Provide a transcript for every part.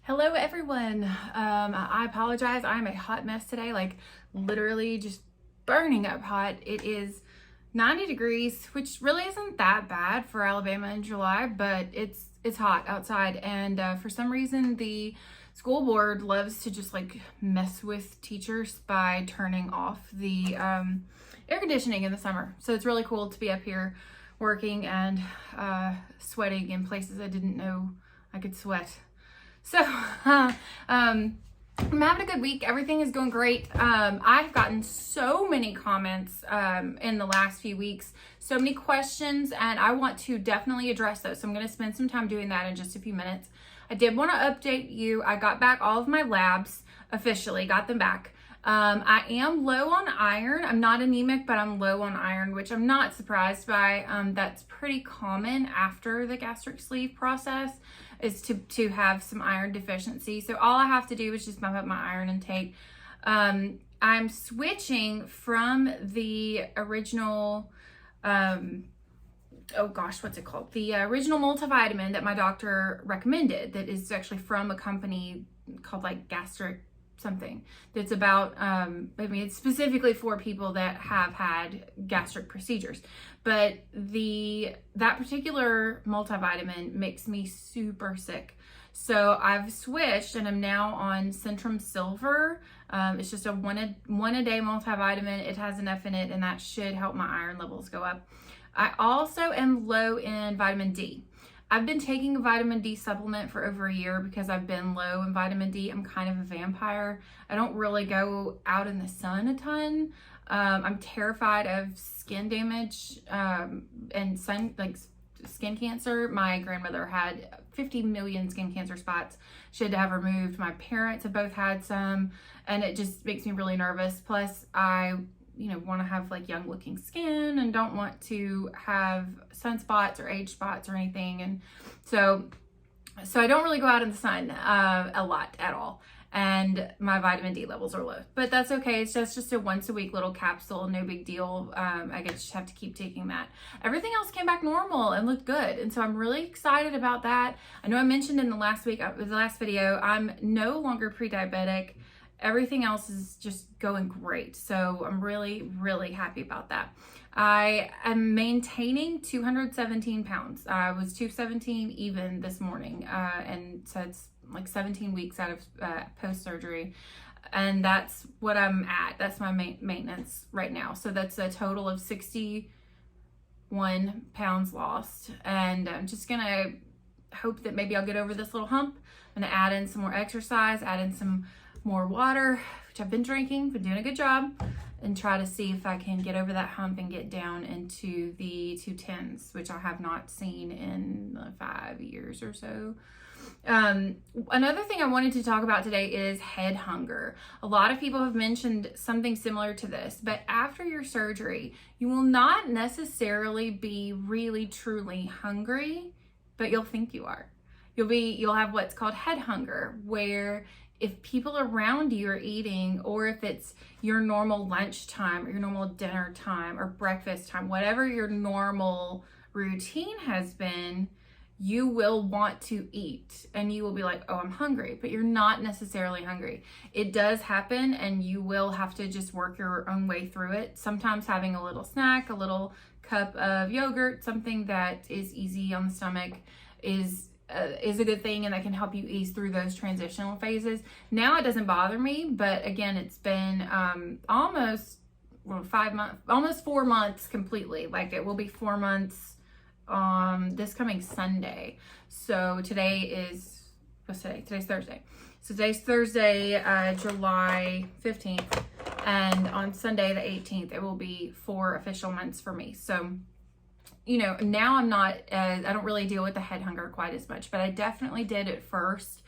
Hello everyone. I apologize. I'm a hot mess today, like literally just burning up hot. It is 90 degrees, which really isn't that bad for Alabama in July, but it's hot outside, and for some reason the school board loves to just like mess with teachers by turning off the air conditioning in the summer. So it's really cool to be up here working and sweating in places I didn't know I could sweat. So, I'm having a good week. Everything is going great. I've gotten so many comments in the last few weeks, so many questions, and I want to definitely address those. So I'm going to spend some time doing that in just a few minutes. I did want to update you. I got back all of my labs officially, got them back. I am low on iron. I'm not anemic, but I'm low on iron, which I'm not surprised by. That's pretty common after the gastric sleeve process, is to have some iron deficiency. So all I have to do is just bump up my iron intake. I'm switching from the original, oh gosh, what's it called? The original multivitamin that my doctor recommended, that is actually from a company called like Gastric something, that's about it's specifically for people that have had gastric procedures, but that particular multivitamin makes me super sick. So I've switched and I'm now on Centrum Silver. It's just a one a day multivitamin. It has enough in it, and that should help my iron levels go up. I also am low in vitamin D. I've been taking a vitamin D supplement for over a year because I've been low in vitamin D. I'm kind of a vampire. I don't really go out in the sun a ton. I'm terrified of skin damage and skin cancer. My grandmother had 50 million skin cancer spots. She had to have removed. My parents have both had some, and it just makes me really nervous. Plus, I want to have like young looking skin and don't want to have sunspots or age spots or anything. And so I don't really go out in the sun a lot at all. And my vitamin D levels are low, but that's okay. It's just a once a week little capsule, no big deal. I just have to keep taking that. Everything else came back normal and looked good. And so I'm really excited about that. I know I mentioned in the last video, I'm no longer pre-diabetic. Everything else is just going great. So I'm really, really happy about that. I am maintaining 217 pounds. I was 217 even this morning. And so it's like 17 weeks out of post-surgery. And that's what I'm at. That's my maintenance right now. So that's a total of 61 pounds lost. And I'm just gonna hope that maybe I'll get over this little hump. I'm gonna add in some more exercise, add in some more water, which I've been drinking, been doing a good job, and try to see if I can get over that hump and get down into the 210s, which I have not seen in 5 years or so. Another thing I wanted to talk about today is head hunger. A lot of people have mentioned something similar to this, but after your surgery, you will not necessarily be really truly hungry, but you'll think you are. You'll have what's called head hunger, where if people around you are eating, or if it's your normal lunchtime or your normal dinner time or breakfast time, whatever your normal routine has been, you will want to eat and you will be like, oh, I'm hungry, but you're not necessarily hungry. It does happen, and you will have to just work your own way through it. Sometimes having a little snack, a little cup of yogurt, something that is easy on the stomach is a good thing, and that can help you ease through those transitional phases. Now it doesn't bother me, but again, it's been almost 4 months completely. Like, it will be 4 months this coming Sunday. So today is, what's today? Today's Thursday. So today's Thursday, July 15th, and on Sunday the 18th, it will be 4 official months for me. So now I don't really deal with the head hunger quite as much, but I definitely did at first.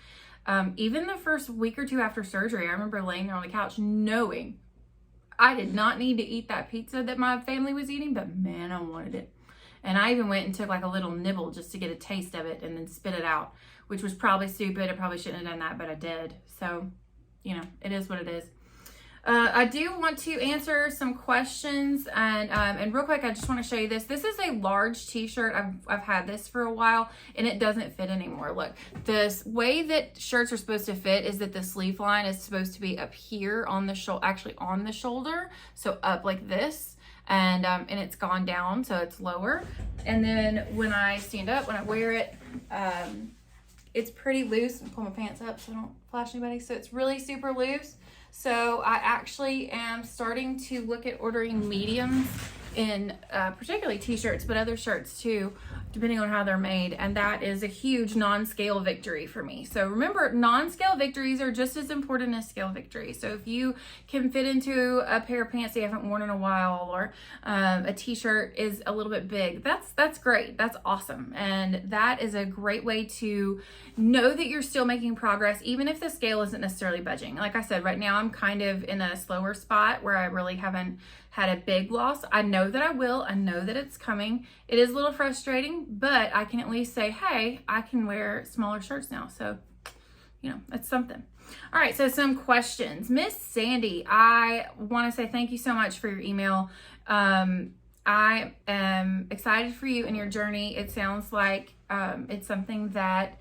Even the first week or two after surgery, I remember laying there on the couch knowing I did not need to eat that pizza that my family was eating, but man, I wanted it. And I even went and took like a little nibble just to get a taste of it and then spit it out, which was probably stupid. I probably shouldn't have done that, but I did. So, it is what it is. I do want to answer some questions, and real quick, I just want to show you this. This is a large t-shirt. I've had this for a while, and it doesn't fit anymore. Look, this way that shirts are supposed to fit is that the sleeve line is supposed to be up here on the shoulder, actually on the shoulder, so up like this, and it's gone down, so it's lower. And then when I stand up, when I wear it, it's pretty loose. And pull my pants up so I don't flash anybody. So it's really super loose. So I actually am starting to look at ordering mediums in particularly t-shirts, but other shirts too, depending on how they're made. And that is a huge non-scale victory for me. So remember, non-scale victories are just as important as scale victories. So if you can fit into a pair of pants that you haven't worn in a while, or a t-shirt is a little bit big, that's great. That's awesome. And that is a great way to know that you're still making progress, even if the scale isn't necessarily budging. Like I said, right now I'm kind of in a slower spot where I really haven't had a big loss. I know that I will. I know that it's coming. It is a little frustrating, but I can at least say, hey, I can wear smaller shirts now. So, you know, it's something. All right, so some questions. Miss Sandy, I want to say thank you so much for your email. I am excited for you and your journey. It sounds like it's something that,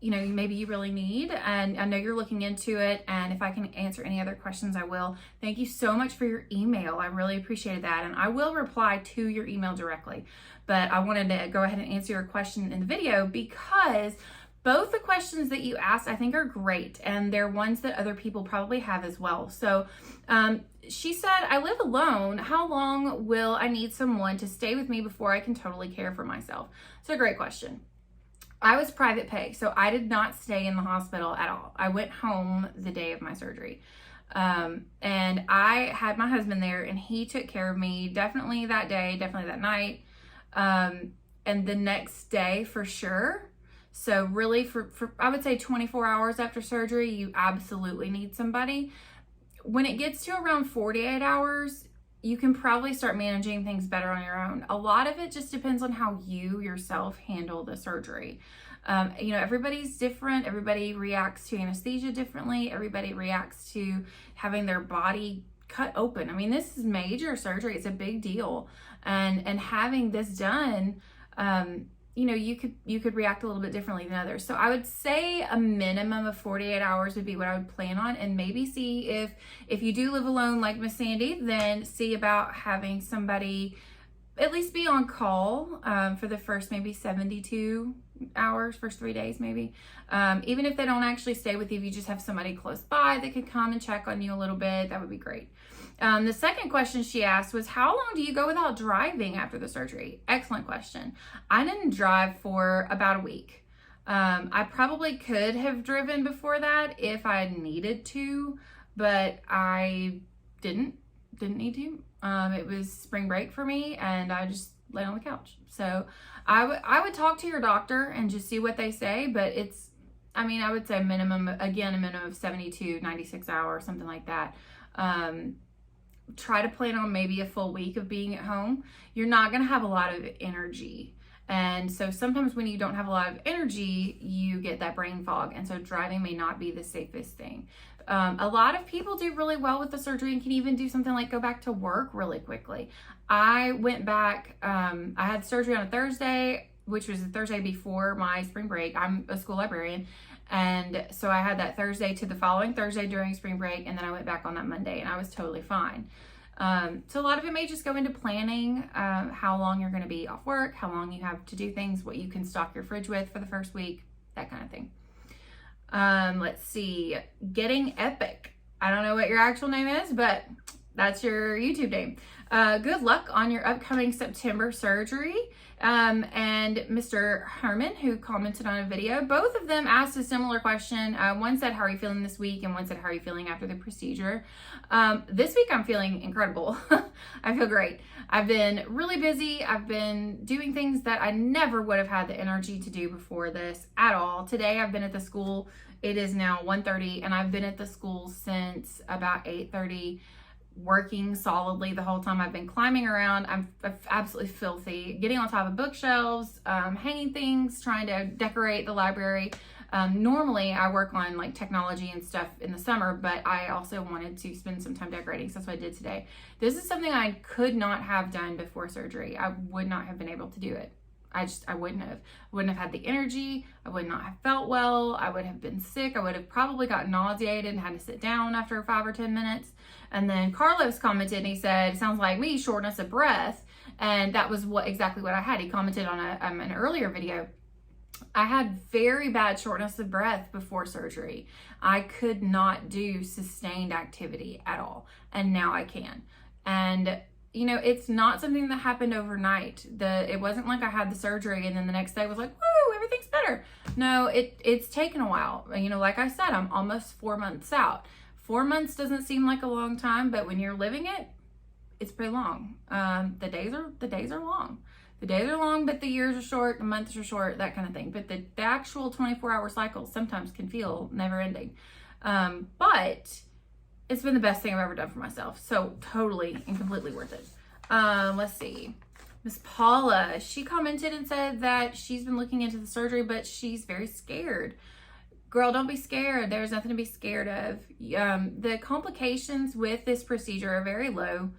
you know, maybe you really need, and I know you're looking into it, and if I can answer any other questions, I will. Thank you so much for your email. I really appreciated that, and I will reply to your email directly, but I wanted to go ahead and answer your question in the video because both the questions that you asked I think are great, and they're ones that other people probably have as well. So she said, I live alone. How long will I need someone to stay with me before I can totally care for myself? It's a great question. I was private pay, so I did not stay in the hospital at all. I went home the day of my surgery. And I had my husband there, and he took care of me definitely that day, definitely that night, and the next day for sure. So really for I would say 24 hours after surgery, you absolutely need somebody. When it gets to around 48 hours, you can probably start managing things better on your own. A lot of it just depends on how you yourself handle the surgery. You know, everybody's different. Everybody reacts to anesthesia differently. Everybody reacts to having their body cut open. I mean, this is major surgery. It's a big deal. And having this done, you know, you could react a little bit differently than others. So I would say a minimum of 48 hours would be what I would plan on, and maybe see if you do live alone like Miss Sandy, then see about having somebody at least be on call for the first maybe 72 hours, first 3 days maybe. Even if they don't actually stay with you, if you just have somebody close by that could come and check on you a little bit, that would be great. The second question she asked was, how long do you go without driving after the surgery? Excellent question. I didn't drive for about a week. I probably could have driven before that if I had needed to, but I didn't need to. It was spring break for me, and I just lay on the couch. So I would talk to your doctor and just see what they say, but I would say a minimum of 72, 96 hours, something like that. Try to plan on maybe a full week of being at home. You're not going to have a lot of energy. And so sometimes when you don't have a lot of energy, you get that brain fog. And so driving may not be the safest thing. A lot of people do really well with the surgery and can even do something like go back to work really quickly. I went back, I had surgery on a Thursday, which was the Thursday before my spring break. I'm a school librarian. And so I had that Thursday to the following Thursday during spring break, and then I went back on that Monday, and I was totally fine. So a lot of it may just go into planning how long you're going to be off work, how long you have to do things, what you can stock your fridge with for the first week, that kind of thing. Let's see, Getting Epic. I don't know what your actual name is, but that's your YouTube name. Good luck on your upcoming September surgery. And Mr. Herman, who commented on a video, both of them asked a similar question. One said, how are you feeling this week? And one said, how are you feeling after the procedure? This week I'm feeling incredible. I feel great. I've been really busy. I've been doing things that I never would have had the energy to do before this at all. Today I've been at the school. It is now 1:30, and I've been at the school since about 8:30. Working solidly the whole time. I've been climbing around. I'm absolutely filthy, getting on top of bookshelves, hanging things, trying to decorate the library. Normally I work on like technology and stuff in the summer, but I also wanted to spend some time decorating, so that's what I did today. This is something I could not have done before surgery. I would not have been able to do it. I wouldn't have had the energy. I would not have felt well. I would have been sick. I would have probably gotten nauseated and had to sit down after 5 or 10 minutes. And then Carlos commented and he said, sounds like me, shortness of breath. And that was exactly what I had. He commented on an earlier video. I had very bad shortness of breath before surgery. I could not do sustained activity at all. And now I can. And you know, it's not something that happened overnight. It wasn't like I had the surgery and then the next day was like, woo, everything's better. No, it's taken a while. You know, like I said, I'm almost 4 months out. 4 months doesn't seem like a long time, but when you're living it, it's pretty long. The days are long. The days are long, but the years are short, the months are short, that kind of thing. But the actual 24-hour cycles sometimes can feel never ending. But it's been the best thing I've ever done for myself. So totally and completely worth it. Let's see. Miss Paula, she commented and said that she's been looking into the surgery, but she's very scared. Girl, don't be scared. There's nothing to be scared of. The complications with this procedure are very low.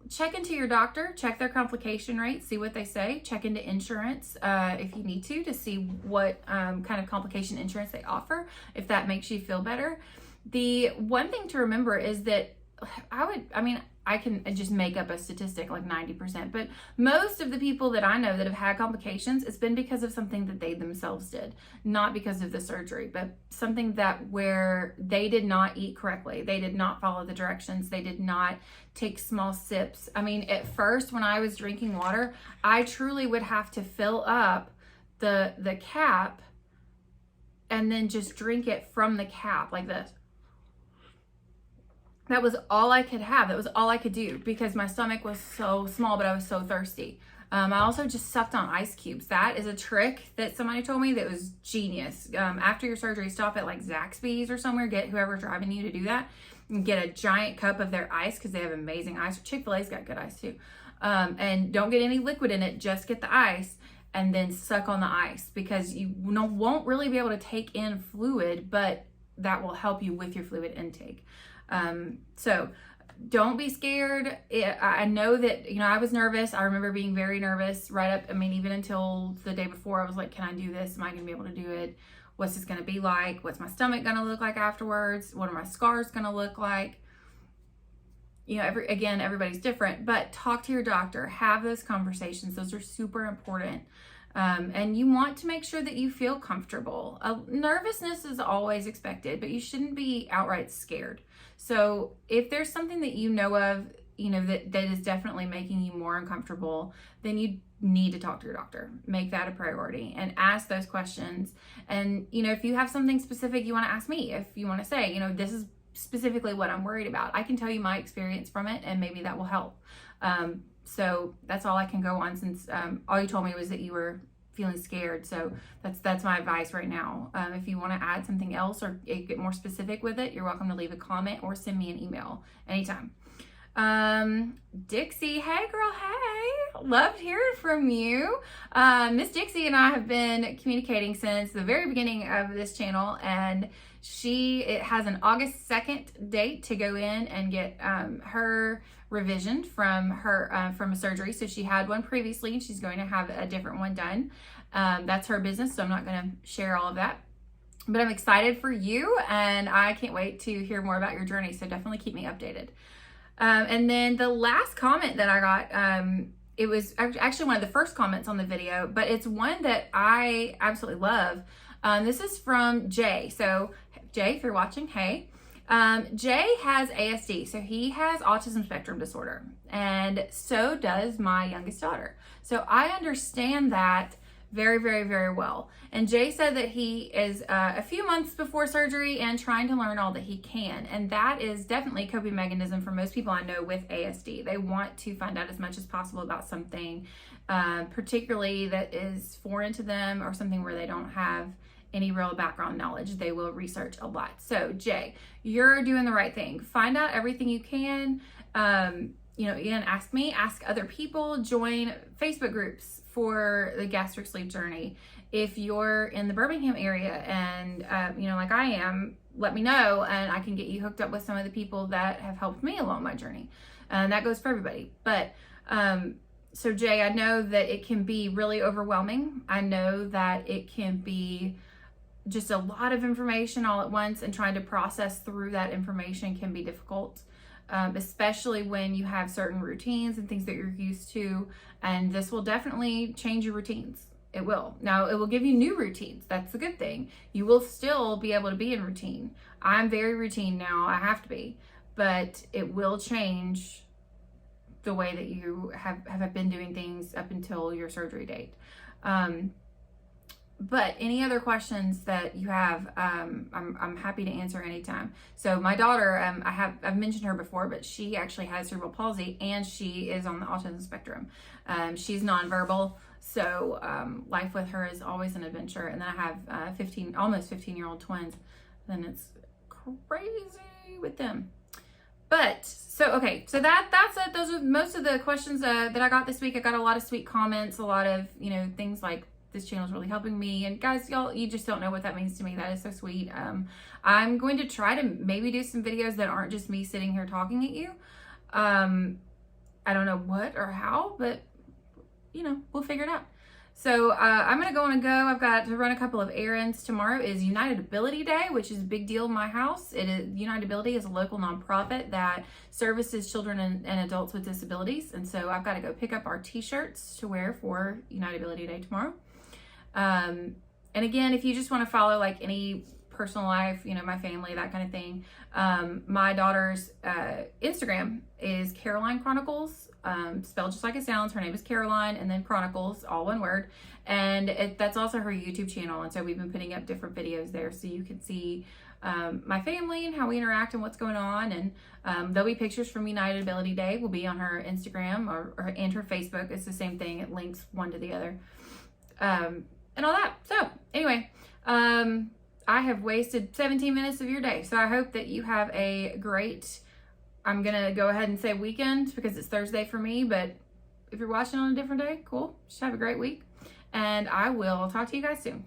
Check into your doctor, check their complication rate, see what they say. Check into insurance if you need to see what kind of complication insurance they offer, if that makes you feel better. The one thing to remember is that I can just make up a statistic like 90%, but most of the people that I know that have had complications, it's been because of something that they themselves did, not because of the surgery, but something where they did not eat correctly. They did not follow the directions. They did not take small sips. I mean, at first when I was drinking water, I truly would have to fill up the cap and then just drink it from the cap like this. That was all I could have. That was all I could do because my stomach was so small, but I was so thirsty. I also just sucked on ice cubes. That is a trick that somebody told me that was genius. After your surgery, stop at like Zaxby's or somewhere. Get whoever's driving you to do that. And get a giant cup of their ice because they have amazing ice. Chick-fil-A's got good ice too. And don't get any liquid in it. Just get the ice and then suck on the ice because you won't really be able to take in fluid, but that will help you with your fluid intake. So don't be scared. I know that, I was nervous. I remember being very nervous right up. Even until the day before, I was like, can I do this? Am I going to be able to do it? What's this going to be like? What's my stomach going to look like afterwards? What are my scars going to look like? Everybody's different, but talk to your doctor, have those conversations. Those are super important. And you want to make sure that you feel comfortable. Nervousness is always expected, but you shouldn't be outright scared. So if there's something that you know of, that is definitely making you more uncomfortable, then you need to talk to your doctor. Make that a priority and ask those questions. And, if you have something specific you want to ask me, if you want to say, this is specifically what I'm worried about, I can tell you my experience from it and maybe that will help. So that's all I can go on since all you told me was that you were feeling scared. So that's my advice right now. If you want to add something else or get more specific with it, you're welcome to leave a comment or send me an email anytime. Dixie, hey girl, hey, loved hearing from you. Miss Dixie and I have been communicating since the very beginning of this channel, and it has an August 2nd date to go in and get her revision from a surgery. So she had one previously and she's going to have a different one done. That's her business, so I'm not going to share all of that, but I'm excited for you and I can't wait to hear more about your journey. So definitely keep me updated. And then the last comment that I got, it was actually one of the first comments on the video, but it's one that I absolutely love. This is from Jay. So Jay, if you're watching, hey. Jay has ASD, so he has autism spectrum disorder, and so does my youngest daughter. So I understand that very, very, very well. And Jay said that he is a few months before surgery and trying to learn all that he can. And that is definitely a coping mechanism for most people I know with ASD. They want to find out as much as possible about something, particularly that is foreign to them or something where they don't have any real background knowledge. They will research a lot. So Jay, you're doing the right thing. Find out everything you can. Again, ask me, ask other people, join Facebook groups for the gastric sleep journey. if you're in the Birmingham area and, like I am, let me know and I can get you hooked up with some of the people that have helped me along my journey. And that goes for everybody. But, so Jay, I know that it can be really overwhelming. I know that it can be just a lot of information all at once, and trying to process through that information can be difficult, especially when you have certain routines and things that you're used to. And this will definitely change your routines. It will. Now, it will give you new routines. That's the good thing. You will still be able to be in routine. I'm very routine now. I have to be. But it will change the way that you have been doing things up until your surgery date. But any other questions that you have, I'm happy to answer anytime. So my daughter, I've mentioned her before, but she actually has cerebral palsy and she is on the autism spectrum. She's nonverbal, so life with her is always an adventure. And then I have almost 15-year-old twins. Then it's crazy with them. But so that's it. Those are most of the questions that I got this week. I got a lot of sweet comments, a lot of things like, this channel is really helping me. And guys, y'all, you just don't know what that means to me. That is so sweet. I'm going to try to maybe do some videos that aren't just me sitting here talking at you. I don't know what or how, but we'll figure it out. So I'm gonna go on and go. I've got to run a couple of errands. Tomorrow is United Ability Day, which is a big deal in my house. United Ability is a local nonprofit that services children and adults with disabilities. And so I've got to go pick up our t-shirts to wear for United Ability Day tomorrow. And again, if you just want to follow like any personal life, my family, that kind of thing, my daughter's Instagram is Caroline Chronicles, spelled just like it sounds. Her name is Caroline, and then Chronicles, all one word. And that's also her YouTube channel. And so we've been putting up different videos there so you can see my family and how we interact and what's going on. And there'll be pictures from United Ability Day will be on her Instagram and her Facebook. It's the same thing. It links one to the other. And all that. So anyway, I have wasted 17 minutes of your day. So I hope that you have a great, I'm going to go ahead and say weekend because it's Thursday for me, but if you're watching on a different day, cool. Just have a great week. And I will talk to you guys soon.